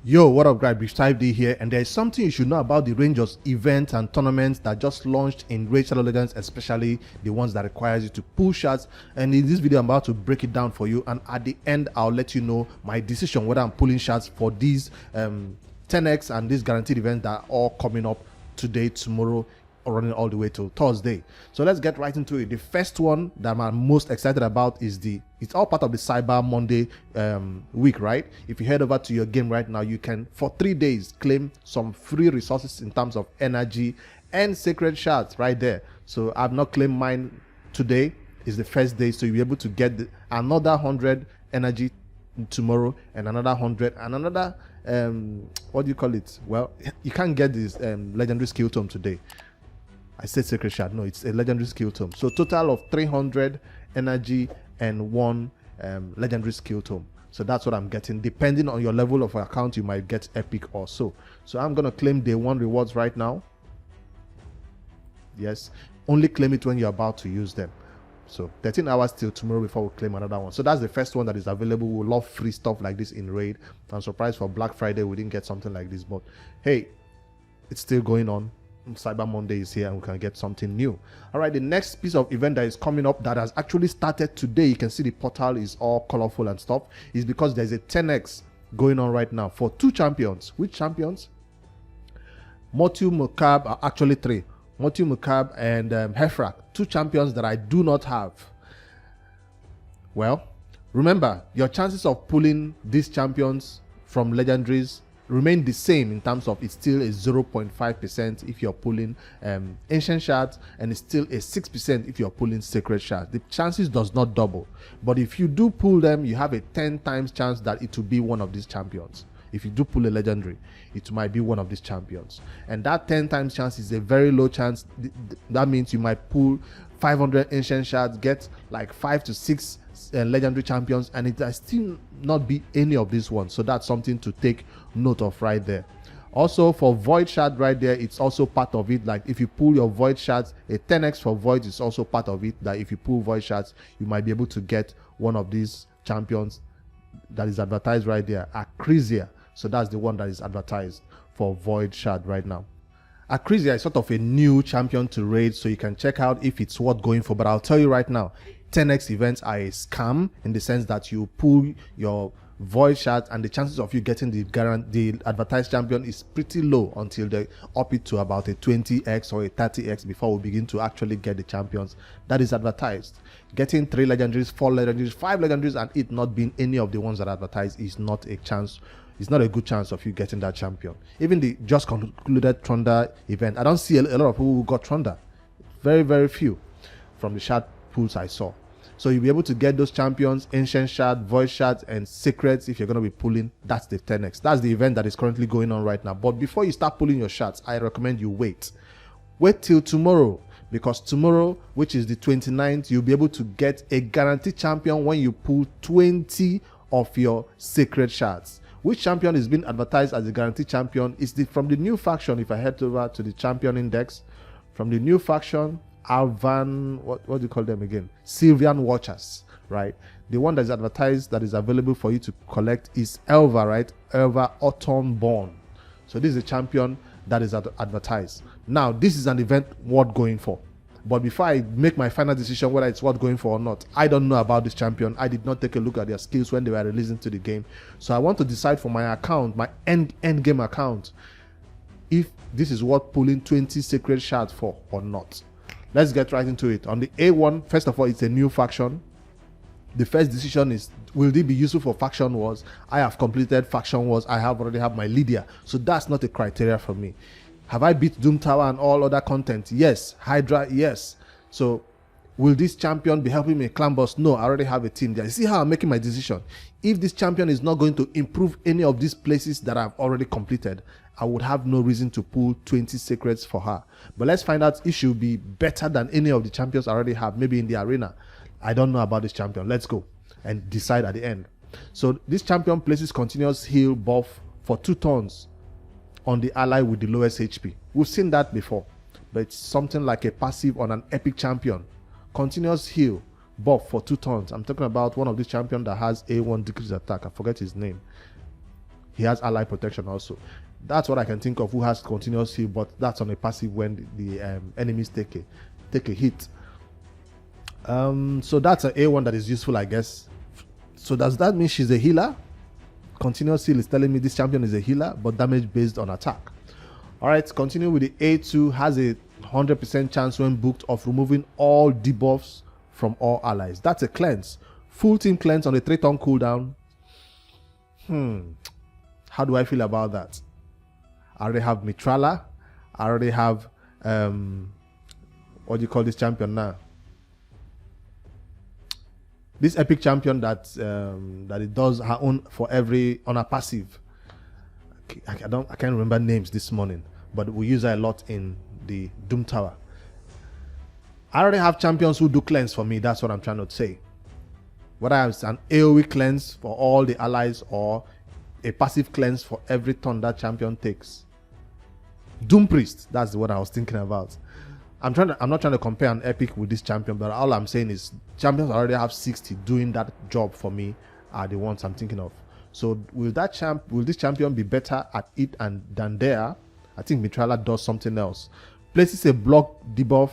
Yo, what up guys, Brief Type D here, and there is something you should know about the range of events and tournaments that just launched in Raid Shadow Legends, especially the ones that requires you to pull shards. And in this video I'm about to break it down for you, and at the end I'll let you know my decision whether I'm pulling shards for these 10x and these guaranteed events that are all coming up today, tomorrow, or running all the way till Thursday. So let's get right into it. The first one that I'm most excited about is it's all part of the Cyber Monday week, right? If you head over to your game right now, you can for 3 days claim some free resources in terms of energy and sacred shards right there. So I've not claimed mine today. Is the first day, so you'll be able to get another 100 energy tomorrow, and another 100, and another what do you call it? Well, you can't get this legendary skill tome today. I said sacred shard. No, it's a legendary skill tome. So total of 300 energy and one legendary skill tome. So that's what I'm getting. Depending on your level of account, you might get epic or so. So I'm gonna claim day 1 rewards right now. Yes, only claim it when you're about to use them. So 13 hours till tomorrow before we claim another one. So that's the first one that is available. We love free stuff like this in Raid. I'm surprised for Black Friday we didn't get something like this, but hey, it's still going on. Cyber Monday is here and we can get something new. All right, the next piece of event that is coming up that has actually started today, you can see the portal is all colorful and stuff, is because there's a 10x going on right now for 2 champions. Which champions? Motu Mukab, actually 3. Motu Mukab and Hefrak, 2 champions that I do not have. Well, remember, your chances of pulling these champions from legendaries remain the same in terms of it's still a 0.5% if you're pulling ancient shards, and it's still a 6% if you're pulling sacred shards. The chances does not double, but if you do pull them, you have a 10 times chance that it will be one of these champions. If you do pull a legendary, it might be one of these champions, and that 10 times chance is a very low chance. That means you might pull 500 ancient shards, get like 5 to 6 legendary champions, and it will still not be any of these ones. So that's something to take note of right there. Also for void shard right there, it's also part of it. Like if you pull your void shards, a 10x for void is also part of it. That if you pull void shards, you might be able to get one of these champions that is advertised right there, Acrisia. So that's the one that is advertised for void shard right now. Acrisia is sort of a new champion to raid, so you can check out if it's worth going for. But I'll tell you right now, 10x events are a scam in the sense that you pull your void shards and the chances of you getting the advertised champion is pretty low until they up it to about a 20x or a 30x before we begin to actually get the champions that is advertised. Getting 3 legendaries, 4 legendaries, 5 legendaries, and it not being any of the ones that are advertised is not a chance. It's not a good chance of you getting that champion. Even the just concluded Thunder event, I don't see a lot of people who got Thunder. Very, very few from the shard pools I saw. So you'll be able to get those champions, ancient shard, void shards, and secrets if you're going to be pulling. That's the 10x. That's the event that is currently going on right now. But before you start pulling your shards, I recommend you wait till tomorrow, because tomorrow, which is the 29th, you'll be able to get a guaranteed champion when you pull 20 of your sacred shards. Which champion is being advertised as a guaranteed champion is from the new faction. If I head over to the champion index, from the new faction, Alvan, what do you call them again? Sylvan Watchers, right? The one that is advertised, that is available for you to collect, is Elva, right? Elva AutumnBorn. So this is a champion that is advertised. Now, this is an event worth going for. But before I make my final decision whether it's worth going for or not, I don't know about this champion. I did not take a look at their skills when they were releasing to the game. So I want to decide for my account, my end game account, if this is worth pulling 20 sacred shards for or not. Let's get right into it. On the A1, first of all, it's a new faction. The first decision is, will it be useful for faction wars? I have completed faction wars. I already have my Lydia. So that's not a criteria for me. Have I beat Doom Tower and all other content? Yes. Hydra? Yes. So will this champion be helping me in clan boss? No, I already have a team there. You see how I'm making my decision? If this champion is not going to improve any of these places that I've already completed, I would have no reason to pull 20 secrets for her. But let's find out if she'll be better than any of the champions I already have, maybe in the arena. I don't know about this champion. Let's go and decide at the end. So this champion places continuous heal buff for 2 turns on the ally with the lowest HP. We've seen that before, but it's something like a passive on an epic champion. Continuous heal buff for 2 turns. I'm talking about one of these champions that has A1 decrease attack. I forget his name. he has ally protection also. That's what I can think of who has continuous heal, but that's on a passive when the enemies take a hit. So that's an A1 that is useful, I guess. So does that mean she's a healer? Continuous heal is telling me this champion is a healer, but damage based on attack. All right, continue with the A2. Has a 100% chance when booked of removing all debuffs from all allies. That's a cleanse. Full team cleanse on a 3-turn cooldown. How do I feel about that? I already have Mitrala. I already have what do you call this champion now? This epic champion that it does her own for every on a passive. I can't remember names this morning, but we use her a lot in the Doom Tower. I already have champions who do cleanse for me. That's what I'm trying to say. Whether it's an AoE cleanse for all the allies or a passive cleanse for every turn that champion takes. Doom Priest, that's what I was thinking about. I'm not trying to compare an epic with this champion, but all I'm saying is champions already have 60 doing that job for me are the ones I'm thinking of. So will this champion be better at it than there? I think Mitrala does something else. Places a block debuff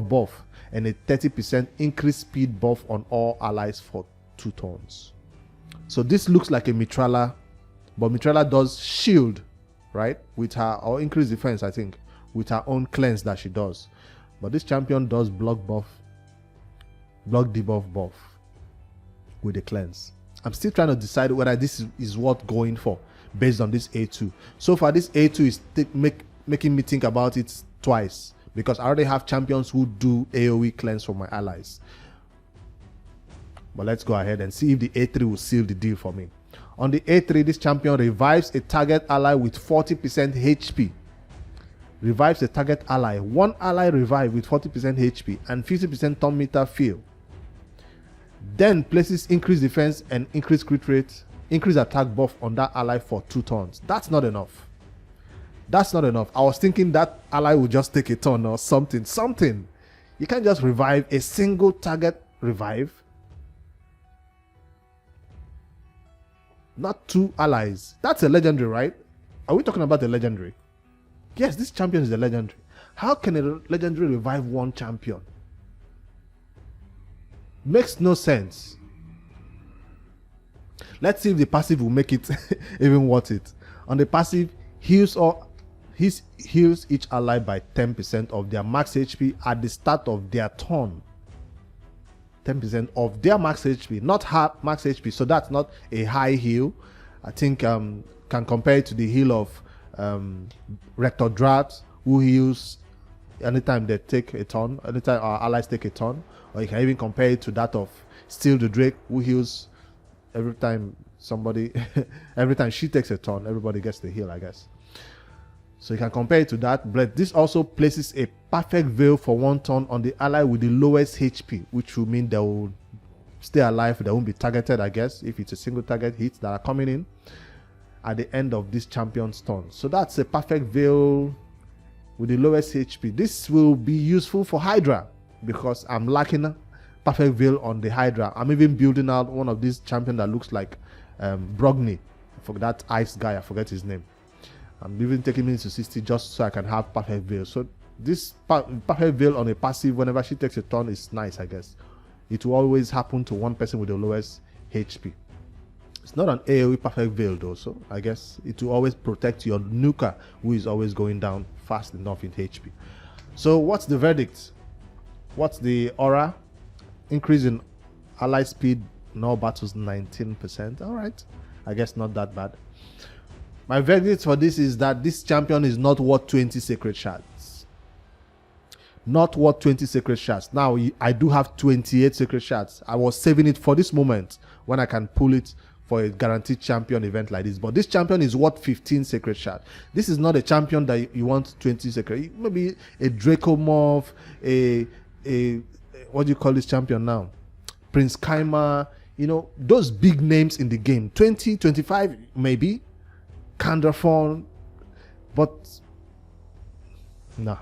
buff and a 30% increased speed buff on all allies for 2 turns. So this looks like a Mitrala, but Mitrala does shield, right, with her, or increase defense, I think, with her own cleanse that she does. But this champion does block debuff buff with a cleanse. I'm still trying to decide whether this is worth going for based on this A2. So far, this A2 is making me think about it twice, because I already have champions who do AoE cleanse for my allies. But let's go ahead and see if the A3 will seal the deal for me. On the A3, this champion revives a target ally with 40% HP. Revives a target ally. One ally revive with 40% HP and 50% turn meter feel. Then places increased defense and increased crit rate, increased attack buff on that ally for 2 turns. That's not enough. That's not enough. I was thinking that ally would just take a turn or something. You can't just revive a single target revive. Not 2 allies. That's a legendary, right? Are we talking about a legendary? Yes, this champion is a legendary. How can a legendary revive 1 champion? Makes no sense. Let's see if the passive will make it even worth it. On the passive, heals each ally by 10% of their max HP at the start of their turn. 10% of their max HP, not half max HP, so that's not a high heal. I think can compare it to the heal of Rector Drat, who heals anytime they take a turn, anytime our allies take a turn. Or you can even compare it to that of Steel the Drake, who heals every time every time she takes a turn, everybody gets the heal, I guess. So you can compare it to that, but this also places a perfect veil for 1 turn on the ally with the lowest HP, which will mean they will stay alive, they won't be targeted, I guess, if it's a single target hit that are coming in at the end of this champion's turn. So that's a perfect veil with the lowest HP. This will be useful for Hydra, because I'm lacking perfect veil on the Hydra. I'm even building out one of these champions that looks like Brogni, for that ice guy, I forget his name. I'm even taking me to 60 just so I can have perfect veil. So this perfect veil on a passive, whenever she takes a turn, is nice, I guess. It will always happen to one person with the lowest HP. It's not an AoE perfect veil though, so I guess it will always protect your nuker, who is always going down fast enough in HP. So what's the verdict? What's the aura? Increase in ally speed in all battles 19%. All right, I guess not that bad. My verdict for this is that this champion is not worth 20 sacred shards. Not worth 20 sacred shards. Now, I do have 28 sacred shards. I was saving it for this moment when I can pull it for a guaranteed champion event like this. But this champion is worth 15 sacred shards. This is not a champion that you want 20 sacred. Maybe a Dracomorph, what do you call this champion now? Prince Kaima, those big names in the game. 20, 25 maybe. Candraphone, but nah.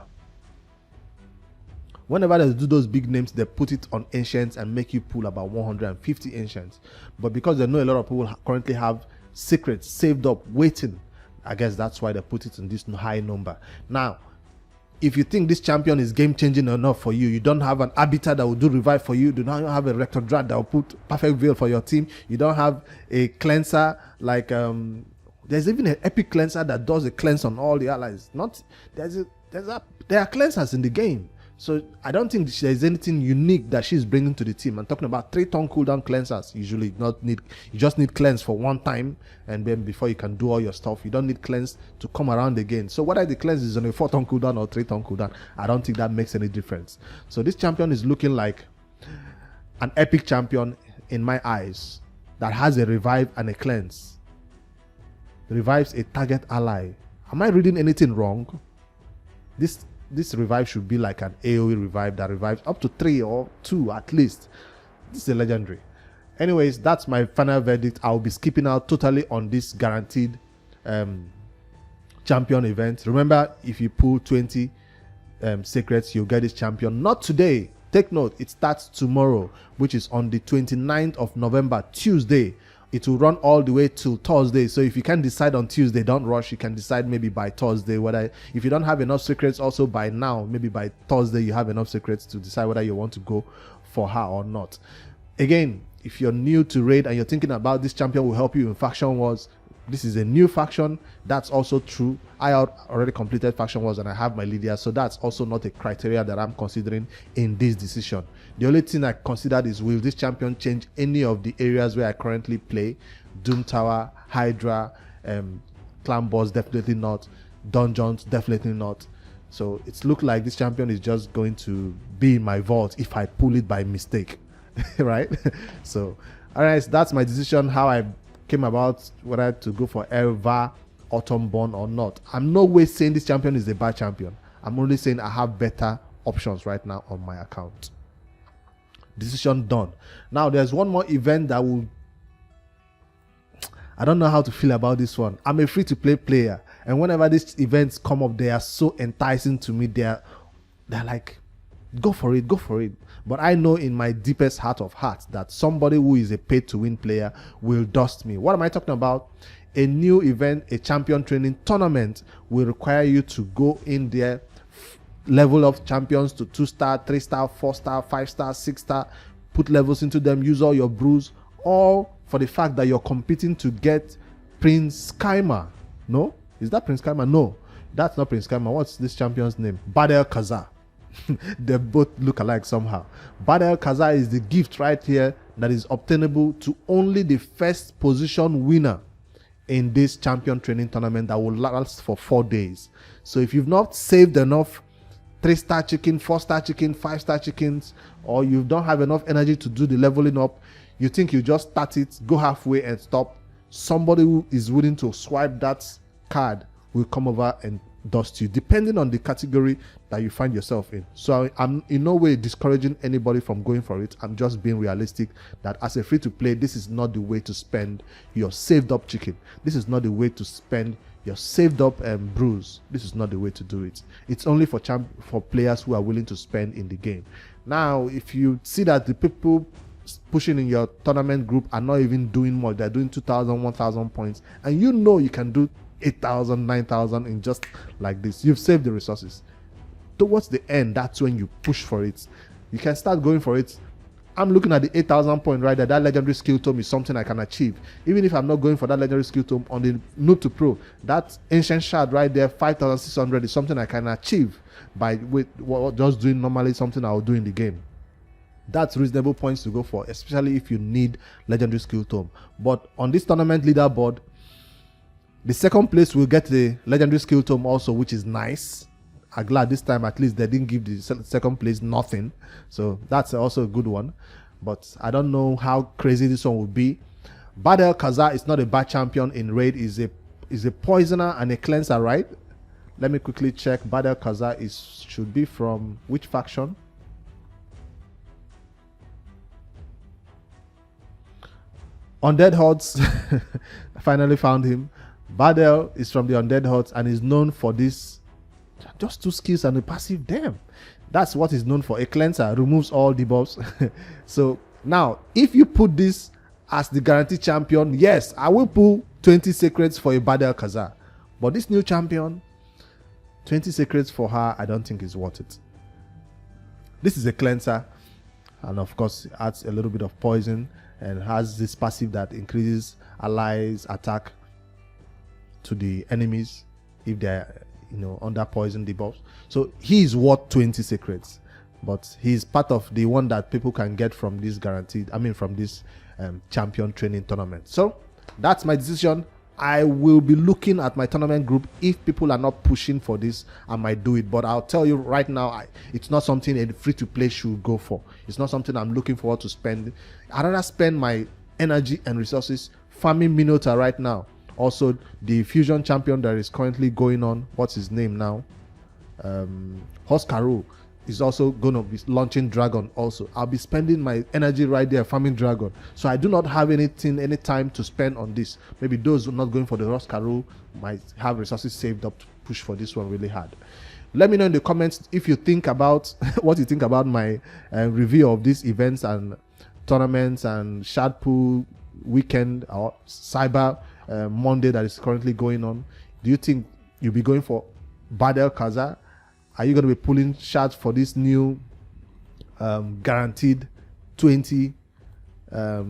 Whenever they do those big names, they put it on ancients and make you pull about 150 ancients. But because they know a lot of people currently have secrets saved up waiting, I guess that's why they put it in this high number. Now, if you think this champion is game changing enough for you, you don't have an arbiter that will do revive for you, do not have a rector drat that will put perfect veil for your team, you don't have a cleanser like there's even an epic cleanser that does a cleanse on all the allies. There are cleansers in the game. So I don't think there's anything unique that she's bringing to the team. I'm talking about 3-turn cooldown cleansers. Usually you just need cleanse for one time, and then before you can do all your stuff, you don't need cleanse to come around again. So whether the cleanse is on a 4-turn cooldown or 3-turn cooldown, I don't think that makes any difference. So this champion is looking like an epic champion in my eyes that has a revive and a cleanse. Revives a target ally. Am I reading anything wrong? This revive should be like an AoE revive that revives up to 3 or 2 at least. This is a legendary. Anyways, that's my final verdict. I'll be skipping out totally on this guaranteed champion event. Remember, if you pull 20 secrets, you'll get this champion. Not today. Take note, it starts tomorrow, which is on the 29th of November, Tuesday. It will run all the way till Thursday. So if you can't decide on Tuesday, don't rush. You can decide maybe by Thursday whether, if you don't have enough secrets also by now, maybe by Thursday you have enough secrets to decide whether you want to go for her or not. Again, if you're new to raid and you're thinking about this champion will help you in faction wars, this is a new faction. That's also true. I already completed faction wars and I have my Lydia, so that's also not a criteria that I'm considering in this decision. The only thing I considered is, will this champion change any of the areas where I currently play? Doom Tower, Hydra, Clan Boss, definitely not. Dungeons, definitely not. So it's looked like this champion is just going to be in my vault if I pull it by mistake. Right? So, alright, so that's my decision, how I came about whether to go for Elva AutumnBorn or not. I'm no way saying this champion is a bad champion. I'm only saying I have better options right now on my account. Decision done. Now there's one more event that will, I don't know how to feel about this one. I'm a free-to-play player, and whenever these events come up, they are so enticing to me. They're like, go for it. But I know in my deepest heart of hearts that somebody who is a pay-to-win player will dust me. What am I talking about? A new event, a champion training tournament, will require you to go in there, level up champions to 2-star, 3-star, 4-star, 5-star, 6-star, put levels into them, use all your brews, all for the fact that you're competing to get Prince Kaima. No? Is that Prince Kaima? No, that's not Prince Kaima. What's this champion's name? Badel Kaza. They both look alike somehow. Badel Kaza is the gift right here that is obtainable to only the first position winner in this champion training tournament that will last for 4 days. So if you've not saved enough 3-star chicken, 4-star chicken, 5-star chickens, or you don't have enough energy to do the leveling up, you think you just start it, go halfway and stop, somebody who is willing to swipe that card will come over and dust you, depending on the category that you find yourself in. So I'm in no way discouraging anybody from going for it. I'm just being realistic that as a free-to-play, this is not the way to spend your saved up chicken. This is not the way to spend your saved up brews. This is not the way to do it. It's only for players who are willing to spend in the game. Now, if you see that the people pushing in your tournament group are not even doing much, they're doing 2,000, 1,000 points, and you know you can do 8,000, 9,000 in just like this, you've saved the resources. Towards the end, that's when you push for it. You can start going for it. I'm looking at the 8,000 point right there. That legendary skill tome is something I can achieve. Even if I'm not going for that legendary skill tome on the noob to pro, that ancient shard right there, 5,600 is something I can achieve by just doing normally something I'll do in the game. That's reasonable points to go for, especially if you need legendary skill tome. But on this tournament leaderboard, the second place will get the legendary skill tome also, which is nice. I'm glad this time at least they didn't give the second place nothing, so that's also a good one. But I don't know how crazy this one will be. Badel Kaza is not a bad champion in raid. Is a poisoner and a cleanser, right? Let me quickly check. Badel Kaza should be from which faction? Undead Hordes. I finally found him. Badel is from the Undead Hordes and is known for this Just 2 skills and a passive. Damn, that's what is known for. A cleanser removes all debuffs. So now, if you put this as the guaranteed champion, yes, I will pull 20 secrets for a Badel Kazar. But this new champion, 20 secrets for her, I don't think is worth it. This is a cleanser, and of course it adds a little bit of poison and has this passive that increases allies attack to the enemies if they're under poison debuffs. So he is worth 20 secrets, but he's part of the one that people can get from this from this champion training tournament. So that's my decision. I will be looking at my tournament group. If people are not pushing for this, I might do it, but I'll tell you right now, it's not something a free-to-play should go for. It's not something I'm looking forward to spend. I'd rather spend my energy and resources farming Minotaur right now. Also, the fusion champion that is currently going on, what's his name now, Hoskaru, is also going to be launching Dragon also. I'll be spending my energy right there farming Dragon. So I do not have any time to spend on this. Maybe those who are not going for the Hoskaru might have resources saved up to push for this one really hard. Let me know in the comments if you think about what you think about my review of these events and tournaments and Shard Pool weekend or Cyber Monday that is currently going on. Do you think you'll be going for Badel Kazar? Are you going to be pulling shards for this new guaranteed 20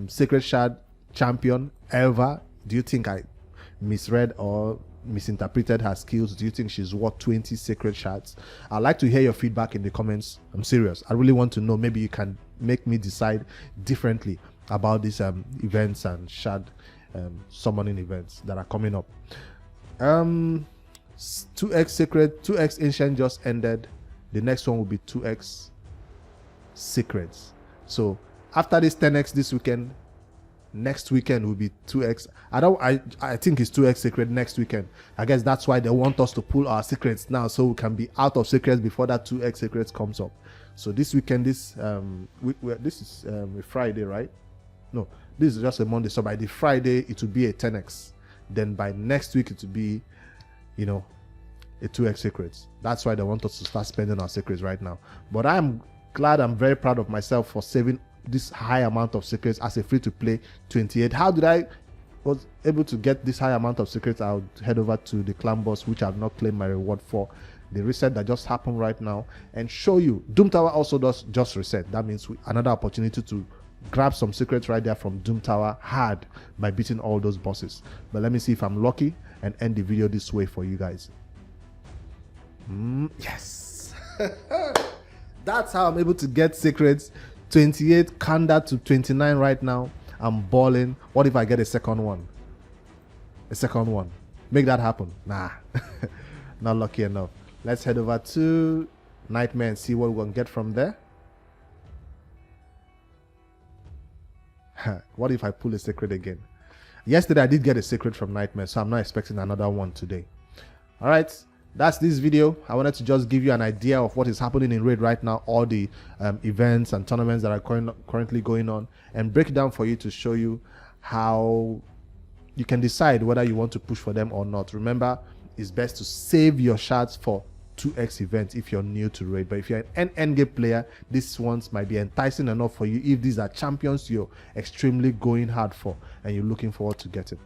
Sacred Shard champion, Elva? Do you think I misread or misinterpreted her skills? Do you think she's worth 20 Sacred Shards? I'd like to hear your feedback in the comments. I'm serious. I really want to know. Maybe you can make me decide differently about these events and shard summoning events that are coming up. 2x Sacred, 2x Ancient just ended. The next one will be 2x Secrets. So after this 10x this weekend, next weekend will be 2x. I think it's 2x Secret next weekend. I guess that's why they want us to pull our secrets now, so we can be out of secrets before that 2x Secrets comes up. So this weekend, this is a Friday, right? No, this is just a Monday. So by the Friday it will be a 10x. Then by next week it will be a 2x secrets. That's why they want us to start spending our secrets right now. But I'm very proud of myself for saving this high amount of secrets as a free-to-play 28. How did I was able to get this high amount of secrets? I'll head over to the clan boss, which I've not claimed my reward for, the reset that just happened right now, and show you. Doom Tower also does just reset. That means another opportunity to grab some secrets right there from Doom Tower hard by beating all those bosses. But let me see if I'm lucky and end the video this way for you guys. Yes. That's how I'm able to get secrets. 28 Kanda to 29 right now. I'm balling. What if I get a second one? Make that happen. Nah. Not lucky enough. Let's head over to Nightmare and see what we're gonna get from there. What if I pull a secret again? Yesterday I did get a secret from Nightmare, so I'm not expecting another one today. All right, that's this video. I wanted to just give you an idea of what is happening in Raid right now, all the events and tournaments that are currently going on, and break it down for you to show you how you can decide whether you want to push for them or not. Remember, it's best to save your shards for 2x events if you're new to Raid, but if you're an endgame player, these ones might be enticing enough for you if these are champions you're extremely going hard for and you're looking forward to getting.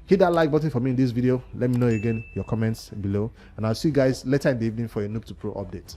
Hit that like button for me in this video. Let me know again your comments below, and I'll see you guys later in the evening for a Noob to Pro update.